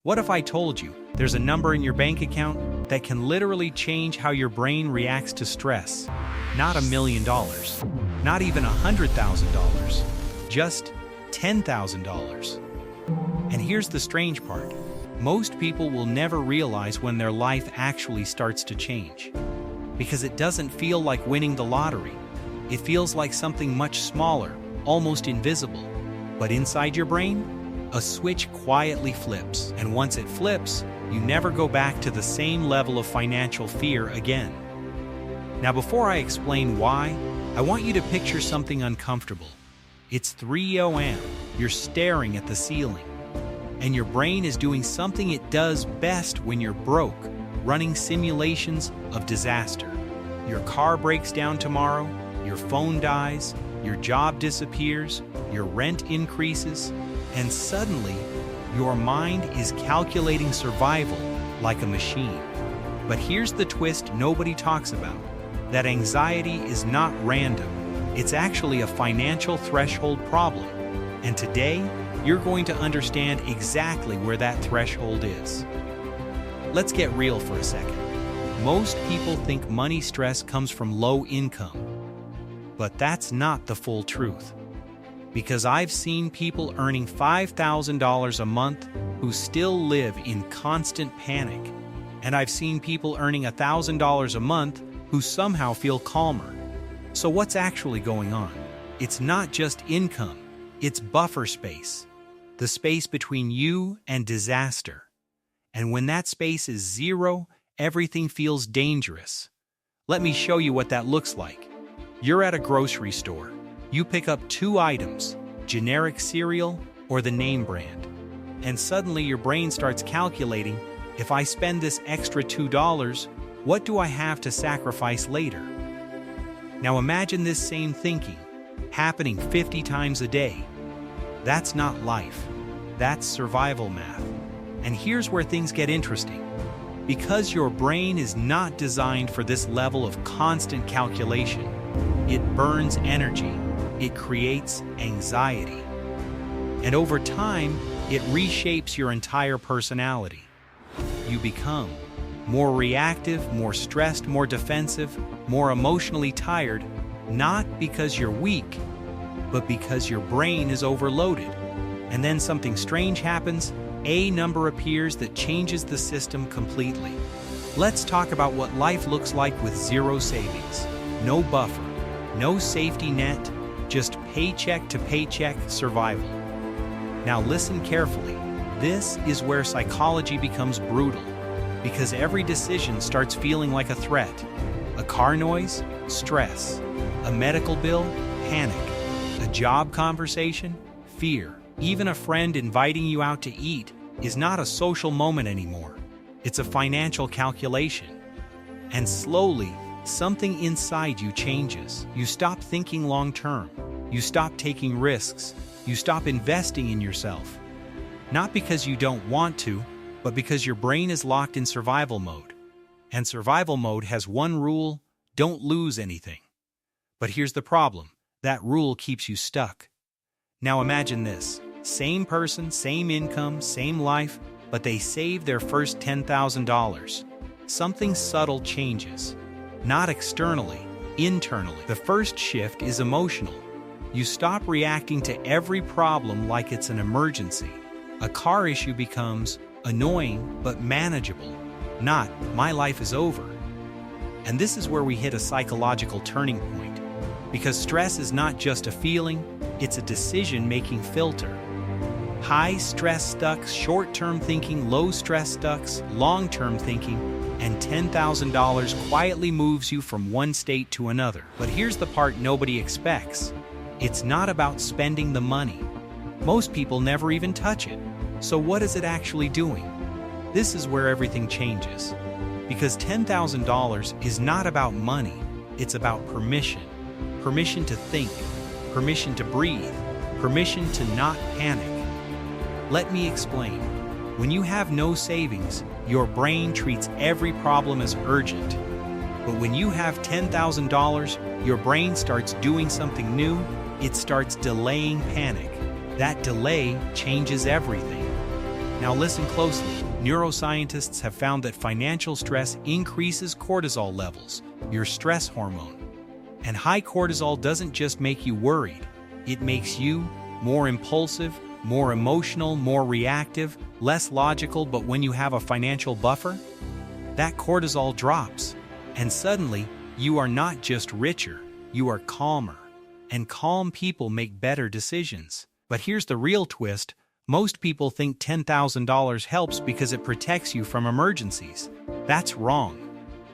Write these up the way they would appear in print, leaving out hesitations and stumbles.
What if I told you there's a number in your bank account that can literally change how your brain reacts to stress? Not $1 million, not even $100,000, just $10,000. And here's the strange part. Most people will never realize when their life actually starts to change. Because it doesn't feel like winning the lottery. It feels like something much smaller, almost invisible. But inside your brain, a switch quietly flips, and once it flips, you never go back to the same level of financial fear again. Now, before I explain why, I want you to picture something uncomfortable. It's 3 a.m., you're staring at the ceiling, and your brain is doing something it does best when you're broke, running simulations of disaster. Your car breaks down tomorrow, your phone dies, your job disappears, your rent increases, and suddenly, your mind is calculating survival like a machine. But here's the twist nobody talks about. That anxiety is not random. It's actually a financial threshold problem. And today, you're going to understand exactly where that threshold is. Let's get real for a second. Most people think money stress comes from low income. But that's not the full truth. Because I've seen people earning $5,000 a month who still live in constant panic. And I've seen people earning $1,000 a month who somehow feel calmer. So what's actually going on? It's not just income, it's buffer space. The space between you and disaster. And when that space is zero, everything feels dangerous. Let me show you what that looks like. You're at a grocery store. You pick up 2 items, generic cereal or the name brand. And suddenly your brain starts calculating, if I spend this extra $2, what do I have to sacrifice later? Now imagine this same thinking happening 50 times a day. That's not life. That's survival math. And here's where things get interesting. Because your brain is not designed for this level of constant calculation, it burns energy. It creates anxiety. And over time, it reshapes your entire personality. You become more reactive, more stressed, more defensive, more emotionally tired, not because you're weak, but because your brain is overloaded. And then something strange happens, a number appears that changes the system completely. Let's talk about what life looks like with zero savings, no buffer, no safety net, just paycheck to paycheck survival. Now listen carefully. This is where psychology becomes brutal, because every decision starts feeling like a threat. A car noise? Stress. A medical bill? Panic. A job conversation? Fear. Even a friend inviting you out to eat is not a social moment anymore. It's a financial calculation. And slowly, something inside you changes. You stop thinking long-term. You stop taking risks. You stop investing in yourself. Not because you don't want to, but because your brain is locked in survival mode. And survival mode has one rule: don't lose anything. But here's the problem. That rule keeps you stuck. Now imagine this. Same person, same income, same life, but they save their first $10,000. Something subtle changes. Not externally, internally. The first shift is emotional. You stop reacting to every problem like it's an emergency. A car issue becomes annoying but manageable, not my life is over. And this is where we hit a psychological turning point. Because stress is not just a feeling, it's a decision-making filter. High-stress stucks, short-term thinking, low-stress stucks, long-term thinking, and $10,000 quietly moves you from one state to another. But here's the part nobody expects. It's not about spending the money. Most people never even touch it. So what is it actually doing? This is where everything changes. Because $10,000 is not about money, it's about permission. Permission to think, permission to breathe, permission to not panic. Let me explain. When you have no savings, your brain treats every problem as urgent. But when you have $10,000, your brain starts doing something new. It starts delaying panic. That delay changes everything. Now listen closely. Neuroscientists have found that financial stress increases cortisol levels, your stress hormone. And high cortisol doesn't just make you worried, it makes you more impulsive, more emotional, more reactive, less logical. But when you have a financial buffer, that cortisol drops, and suddenly you are not just richer, you are calmer. And calm people make better decisions. But here's the real twist. Most people think $10,000 helps because it protects you from emergencies. That's wrong.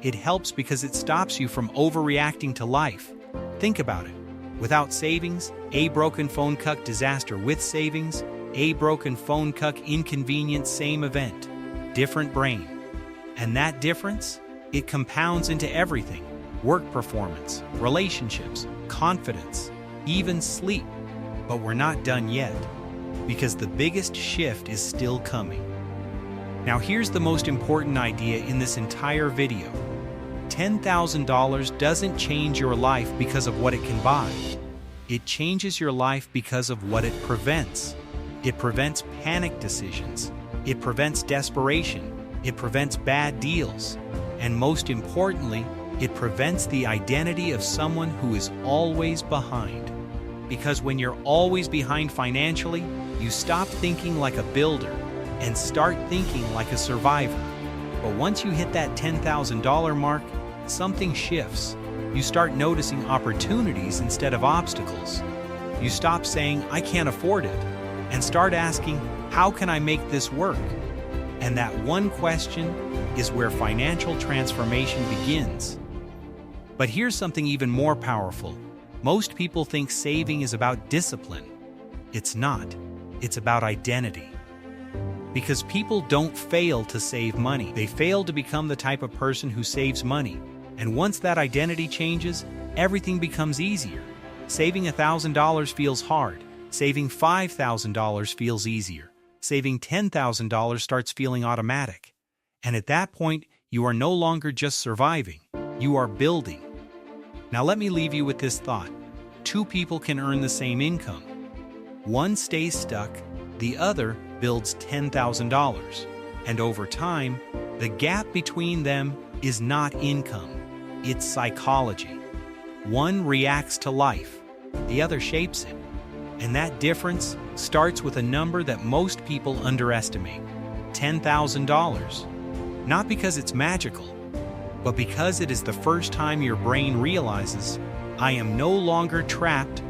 It helps because it stops you from overreacting to life. Think about it. Without savings, a broken phone cuck disaster. With savings, a broken phone cuck inconvenience. Same event, different brain. And that difference? It compounds into everything. Work performance, relationships, confidence, even sleep. But we're not done yet, because the biggest shift is still coming. Now here's the most important idea in this entire video. $10,000 doesn't change your life because of what it can buy. It changes your life because of what it prevents. It prevents panic decisions. It prevents desperation. It prevents bad deals. And most importantly, it prevents the identity of someone who is always behind. Because when you're always behind financially, you stop thinking like a builder and start thinking like a survivor. But once you hit that $10,000 mark, something shifts. You start noticing opportunities instead of obstacles. You stop saying, "I can't afford it," and start asking, "How can I make this work?" And that one question is where financial transformation begins. But here's something even more powerful. Most people think saving is about discipline. It's not. It's about identity. Because people don't fail to save money. They fail to become the type of person who saves money. And once that identity changes, everything becomes easier. Saving $1,000 feels hard. Saving $5,000 feels easier. Saving $10,000 starts feeling automatic. And at that point, you are no longer just surviving. You are building. Now let me leave you with this thought. Two people can earn the same income. One stays stuck, the other builds $10,000. And over time, the gap between them is not income, it's psychology. One reacts to life, the other shapes it. And that difference starts with a number that most people underestimate, $10,000. Not because it's magical, but because it is the first time your brain realizes, I am no longer trapped